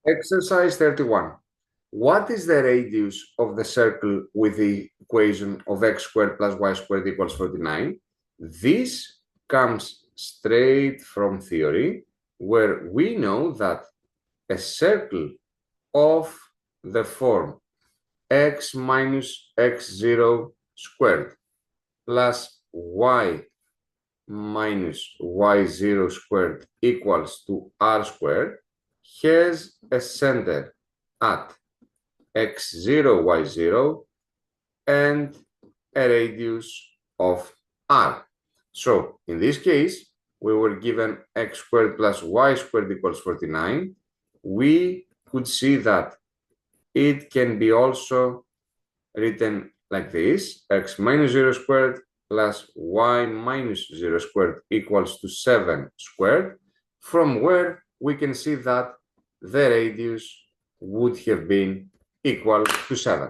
Exercise 31. What is the radius of the circle with the equation of x squared plus y squared equals 49? This comes straight from theory, where we know that a circle of the form x minus x0 squared plus y minus y0 squared equals to r squared has a center at x0, y0 and a radius of r. So in this case, we were given x squared plus y squared equals 49. We could see that it can be also written like this: x minus 0 squared plus y minus 0 squared equals to 7 squared, from where we can see that the radius would have been equal to 7.